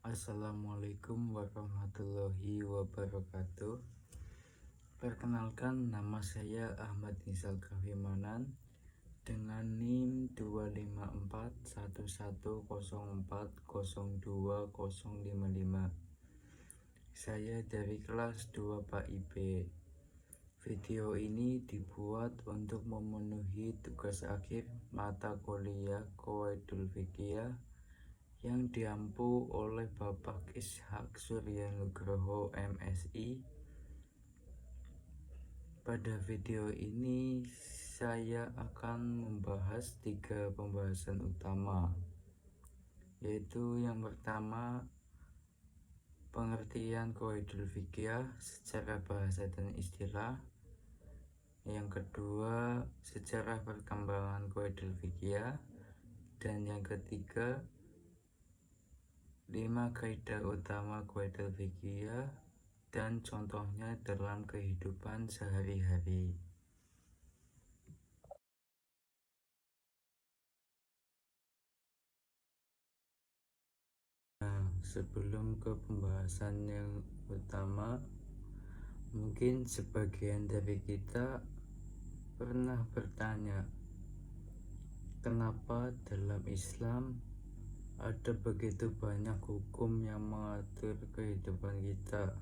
Assalamualaikum warahmatullahi wabarakatuh. Perkenalkan, nama saya Ahmad Nizal Kahimanan dengan NIM 2541104020055. Saya dari kelas 2 Pak IP. Video ini dibuat untuk memenuhi tugas akhir mata kuliah Qawaidul Fiqhiyah yang diampu oleh Bapak Ishak Suryanugroho MSI. Pada video ini saya akan membahas 3 pembahasan utama, yaitu yang pertama, pengertian Qawaidul Fiqhiyah secara bahasa dan istilah. Yang kedua, sejarah perkembangan Qawaidul Fiqhiyah. Dan yang ketiga, 5 kaidah utama Qawaidul Fiqhiyah dan contohnya dalam kehidupan sehari-hari. Nah, sebelum ke pembahasan yang utama, mungkin sebagian dari kita pernah bertanya, kenapa dalam Islam ada begitu banyak hukum yang mengatur kehidupan kita,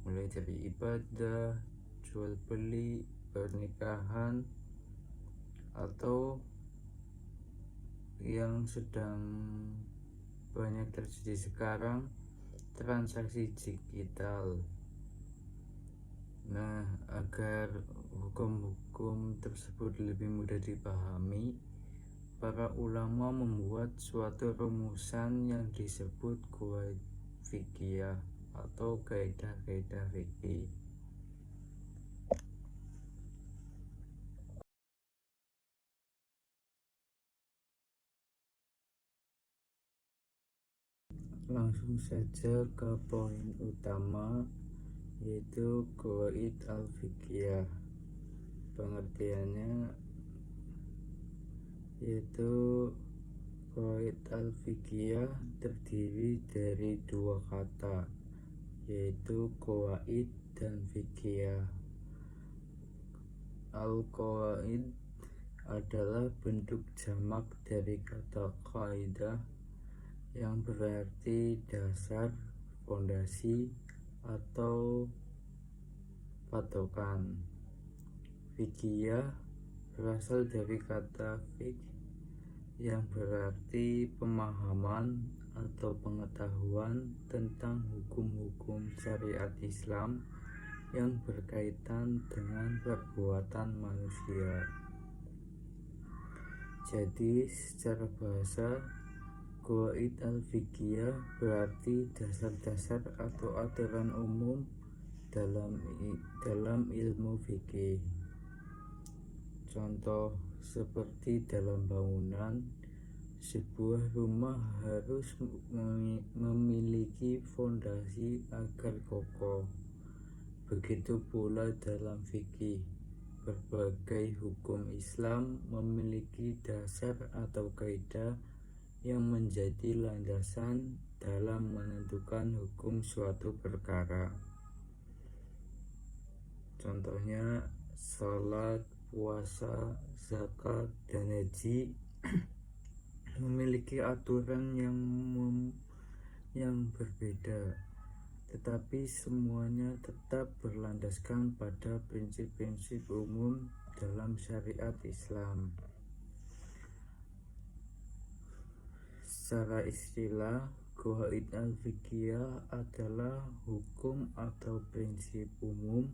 mulai dari ibadah, jual beli, pernikahan, atau yang sedang banyak terjadi sekarang, transaksi digital. Nah, agar hukum-hukum tersebut lebih mudah dipahami, para ulama membuat suatu rumusan yang disebut Qawaid Fiqhiyah atau kaidah-kaidah fikih. Langsung saja ke poin utama, yaitu Qawaid al-Fiqhiyah. Pengertiannya yaitu Qawaid al-Fiqhiyah terdiri dari 2 kata, yaitu qawaid dan fiqhiyah. Al-qawaid adalah bentuk jamak dari kata kaidah yang berarti dasar, fondasi, atau patokan. Fiqhiyah berasal dari kata fiqh yang berarti pemahaman atau pengetahuan tentang hukum-hukum syariat Islam yang berkaitan dengan perbuatan manusia. Jadi secara bahasa, Qawaid al-Fiqhiyah berarti dasar-dasar atau aturan umum dalam ilmu fikih. Contoh seperti dalam bangunan, sebuah rumah harus memiliki fondasi agar kokoh. Begitu pula dalam fikih, berbagai hukum Islam memiliki dasar atau kaidah yang menjadi landasan dalam menentukan hukum suatu perkara. Contohnya salat, puasa, zakat, dan haji memiliki aturan yang berbeda, tetapi semuanya tetap berlandaskan pada prinsip-prinsip umum dalam syariat Islam. Secara istilah, Qawaid al-Fiqhiyah adalah hukum atau prinsip umum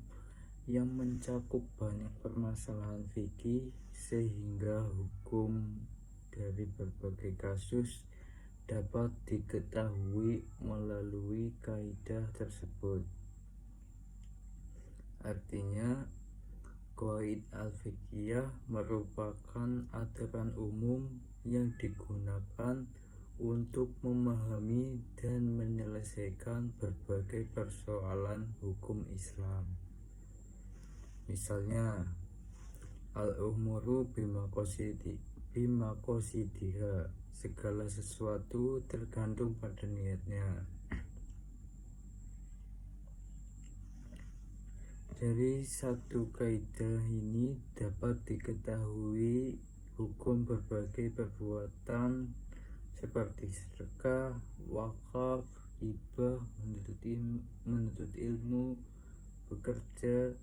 yang mencakup banyak permasalahan fikih, sehingga hukum dari berbagai kasus dapat diketahui melalui kaidah tersebut. Artinya, Qawaid al-Fiqhiyah merupakan aturan umum yang digunakan untuk memahami dan menyelesaikan berbagai persoalan hukum Islam. Misalnya, al-umuru bimaqasidiha, segala sesuatu tergantung pada niatnya. Dari satu kaidah ini dapat diketahui hukum berbagai perbuatan seperti sedekah, wakaf, hibah, menuntut ilmu, bekerja.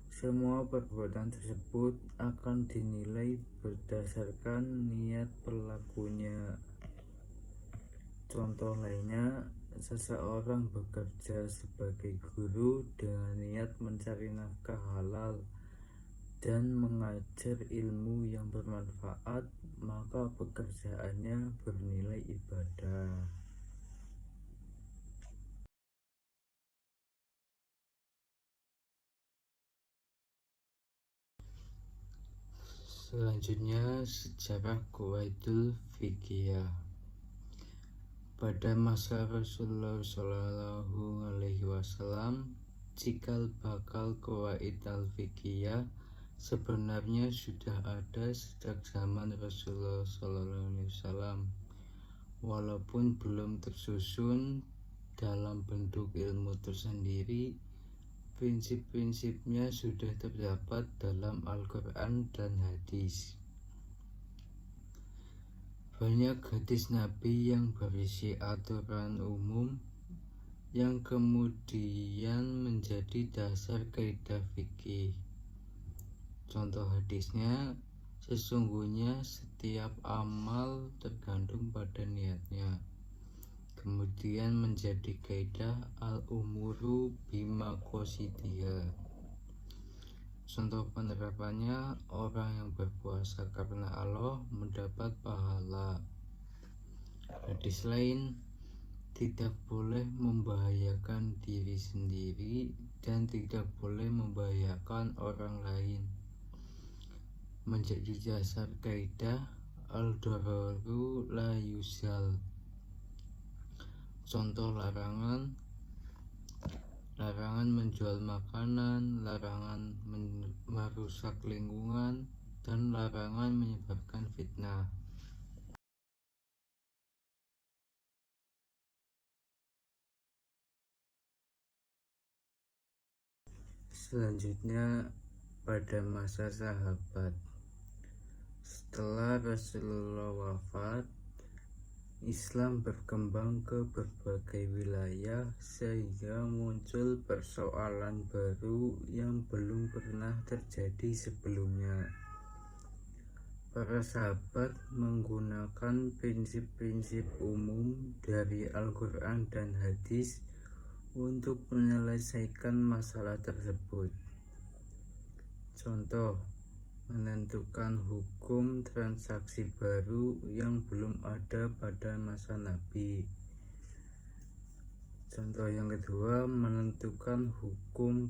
Semua perbuatan tersebut akan dinilai berdasarkan niat pelakunya. Contoh lainnya, seseorang bekerja sebagai guru dengan niat mencari nafkah halal dan mengajar ilmu yang bermanfaat, maka pekerjaannya bernilai ibadah. Selanjutnya, sejarah Qawaidul Fiqhiyah. Pada masa Rasulullah Shallallahu Alaihi Wasallam, cikal bakal Qawaid al-Fiqhiyah sebenarnya sudah ada sejak zaman Rasulullah Shallallahu Alaihi Wasallam, walaupun belum tersusun dalam bentuk ilmu tersendiri. Prinsip-prinsipnya sudah terdapat dalam Al-Quran dan hadis. Banyak hadis Nabi yang berisi aturan umum yang kemudian menjadi dasar kaidah fikih. Contoh hadisnya, sesungguhnya setiap amal tergantung pada niatnya. Kemudian menjadi kaidah al-umuru bima qasidiha. Contoh penerapannya, orang yang berpuasa karena Allah mendapat pahala. Hadis lain, tidak boleh membahayakan diri sendiri dan tidak boleh membahayakan orang lain. Menjadi dasar kaidah al-dararu la yuzal. Contoh larangan menjual makanan, larangan merusak lingkungan, dan larangan menyebarkan fitnah. Selanjutnya, pada masa sahabat, setelah Rasulullah wafat, Islam berkembang ke berbagai wilayah sehingga muncul persoalan baru yang belum pernah terjadi sebelumnya. Para sahabat menggunakan prinsip-prinsip umum dari Al-Quran dan hadis untuk menyelesaikan masalah tersebut. Contoh, menentukan hukum transaksi baru yang belum ada pada masa Nabi. Contoh yang kedua, menentukan hukum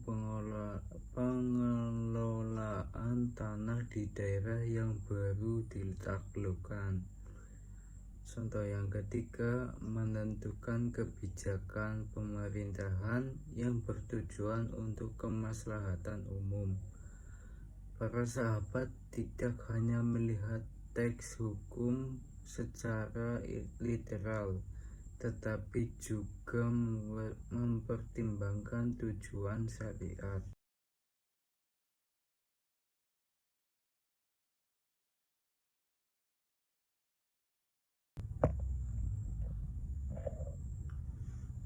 pengelolaan tanah di daerah yang baru ditaklukkan. Contoh yang ketiga, menentukan kebijakan pemerintahan yang bertujuan untuk kemaslahatan umum. Para sahabat tidak hanya melihat teks hukum secara literal, tetapi juga mempertimbangkan tujuan syariat.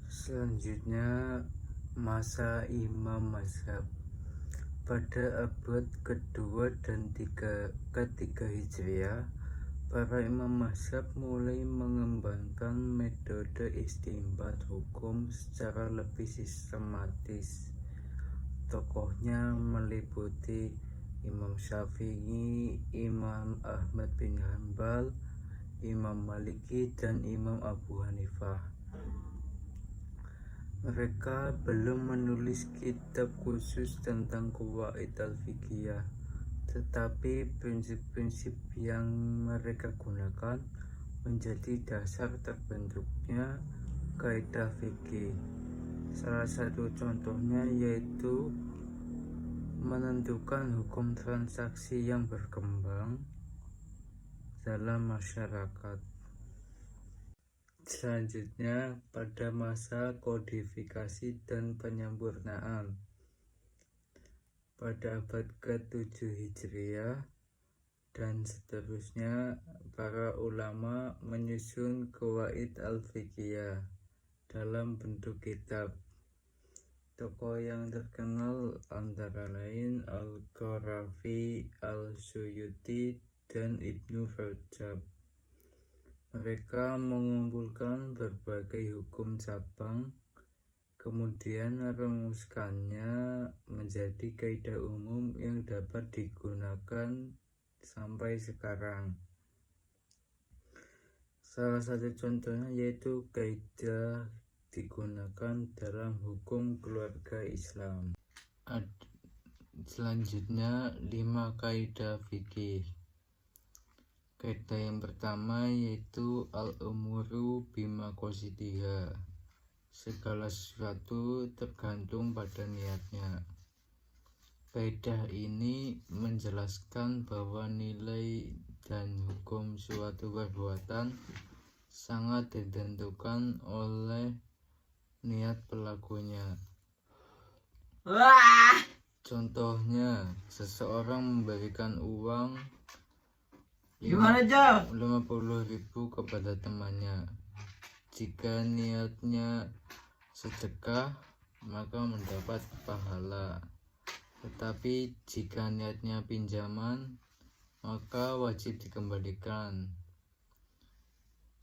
Selanjutnya, masa Imam Mazhab. Pada abad kedua dan ketiga Hijriah, para imam mazhab mulai mengembangkan metode istinbat hukum secara lebih sistematis. Tokohnya meliputi Imam Syafi'i, Imam Ahmad bin Hanbal, Imam Maliki, dan Imam Abu Hanifah. Mereka belum menulis kitab khusus tentang Qawaid al-Fiqhiyah, tetapi prinsip-prinsip yang mereka gunakan menjadi dasar terbentuknya kaidah fikih. Salah satu contohnya yaitu menentukan hukum transaksi yang berkembang dalam masyarakat. Selanjutnya, pada masa kodifikasi dan penyempurnaan pada abad ke-7 Hijriah dan seterusnya, para ulama menyusun Qawaid al-Fiqhiyah dalam bentuk kitab. Tokoh yang terkenal antara lain Al-Qarafi, Al-Suyuti, dan Ibnu Rajab. Mereka mengumpulkan berbagai hukum cabang, kemudian merumuskannya menjadi kaidah umum yang dapat digunakan sampai sekarang. Salah satu contohnya yaitu kaidah digunakan dalam hukum keluarga Islam. Selanjutnya 5 kaidah fikih. Kaidah yang pertama yaitu al-umuru bima qasidiha. Segala sesuatu tergantung pada niatnya. Kaidah ini menjelaskan bahwa nilai dan hukum suatu perbuatan sangat ditentukan oleh niat pelakunya. Contohnya, seseorang memberikan uang 50.000 kepada temannya. Jika niatnya sedekah, maka mendapat pahala. Tetapi jika niatnya pinjaman, maka wajib dikembalikan.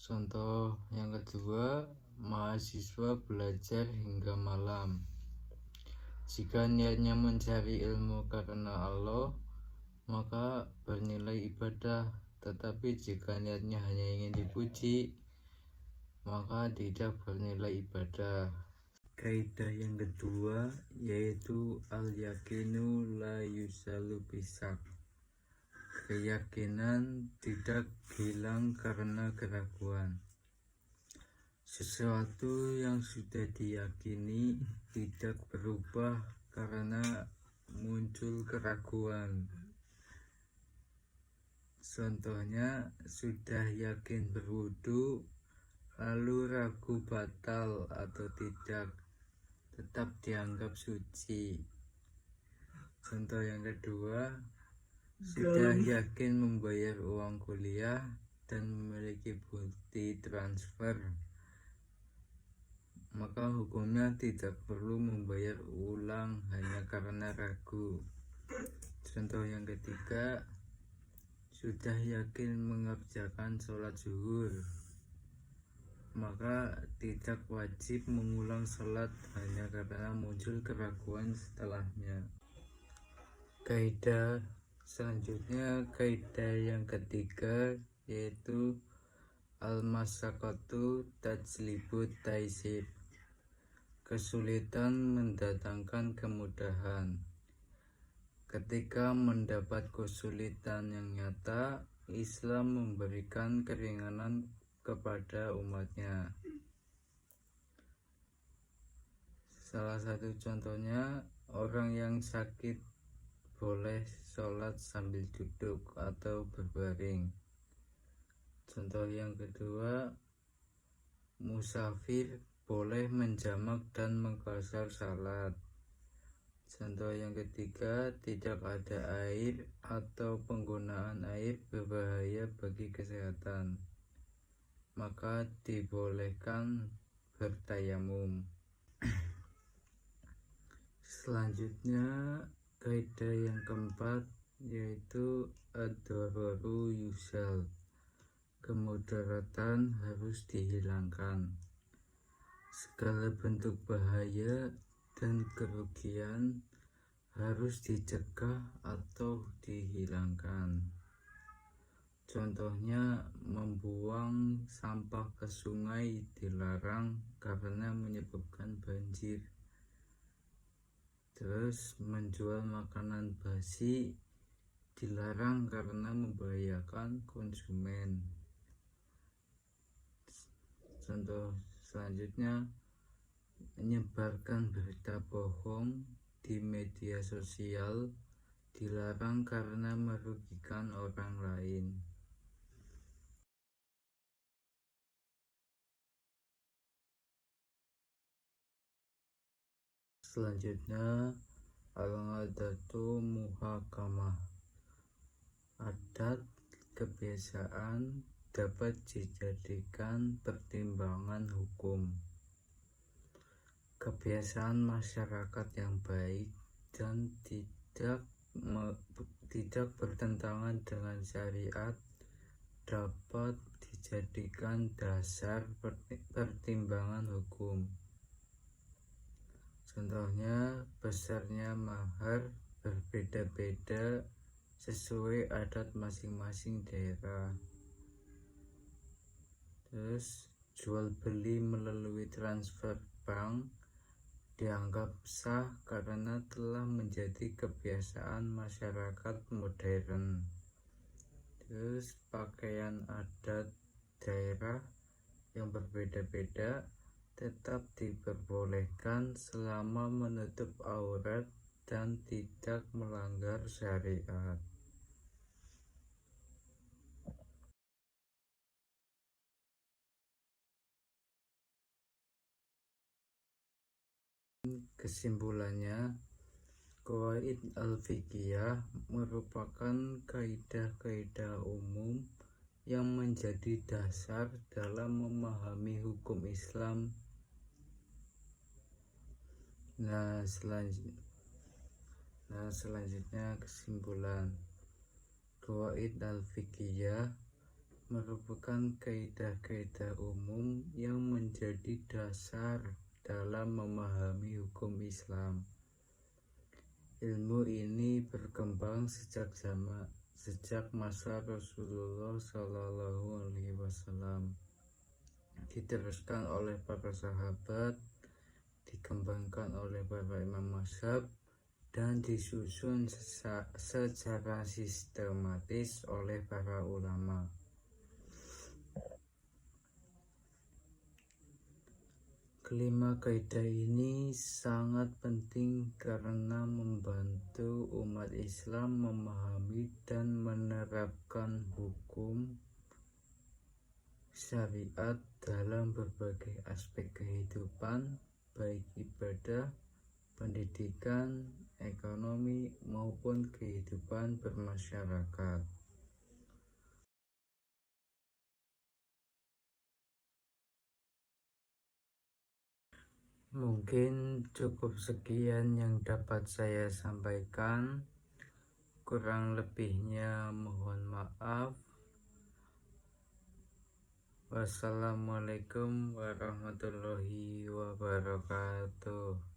Contoh yang kedua, mahasiswa belajar hingga malam. Jika niatnya mencari ilmu karena Allah, maka bernilai ibadah. Tetapi jika niatnya hanya ingin dipuji, maka tidak bernilai ibadah. Kaidah yang kedua yaitu al-yakinu la yusalu bisak. Keyakinan tidak hilang karena keraguan. Sesuatu yang sudah diyakini tidak berubah karena muncul keraguan. Contohnya, sudah yakin berwudu, lalu ragu batal atau tidak, tetap dianggap suci. Contoh yang kedua, sudah yakin membayar uang kuliah dan memiliki bukti transfer, maka hukumnya tidak perlu membayar ulang hanya karena ragu. Contoh yang ketiga, sudah yakin mengerjakan sholat zuhur, maka tidak wajib mengulang sholat hanya karena muncul keraguan setelahnya. Kaidah selanjutnya, kaidah yang ketiga yaitu al-masyaqqatu tajlibu taisir. Kesulitan mendatangkan kemudahan. Ketika mendapat kesulitan yang nyata, Islam memberikan keringanan kepada umatnya. Salah satu contohnya, orang yang sakit boleh sholat sambil duduk atau berbaring. Contoh yang kedua, musafir boleh menjamak dan mengqashar salat. Contoh yang ketiga, tidak ada air atau penggunaan air berbahaya bagi kesehatan, maka dibolehkan bertayamum. Selanjutnya, kaidah yang keempat yaitu ad-dararu yusal. Kemudaratan harus dihilangkan. Segala bentuk bahaya dan kerugian harus dicegah atau dihilangkan. Contohnya, membuang sampah ke sungai dilarang karena menyebabkan banjir. Terus menjual makanan basi dilarang karena membahayakan konsumen. Contoh selanjutnya, menyebarkan berita bohong di media sosial dilarang karena merugikan orang lain. Selanjutnya, al-'adatu muhakamah. Adat kebiasaan dapat dijadikan pertimbangan hukum. Kebiasaan masyarakat yang baik dan tidak bertentangan dengan syariat dapat dijadikan dasar pertimbangan hukum. Contohnya, besarnya mahar berbeda-beda sesuai adat masing-masing daerah. Terus, jual beli melalui transfer bank dianggap sah karena telah menjadi kebiasaan masyarakat modern. Terus, pakaian adat daerah yang berbeda-beda tetap diperbolehkan selama menutup aurat dan tidak melanggar syariat. Kesimpulannya, qawaid al-fiqhiyah merupakan kaidah-kaidah umum yang menjadi dasar dalam memahami hukum Islam. Selanjutnya kesimpulan. Qawaid al-fiqhiyah merupakan kaidah-kaidah umum yang menjadi dasar dalam memahami hukum Islam. Ilmu ini berkembang sejak masa Rasulullah SAW, diteruskan oleh para sahabat, dikembangkan oleh para imam mazhab, dan disusun secara sistematis oleh para ulama. Kelima kaidah ini sangat penting karena membantu umat Islam memahami dan menerapkan hukum syariat dalam berbagai aspek kehidupan, baik ibadah, pendidikan, ekonomi, maupun kehidupan bermasyarakat. Mungkin cukup sekian yang dapat saya sampaikan. Kurang lebihnya mohon maaf. Wassalamualaikum warahmatullahi wabarakatuh.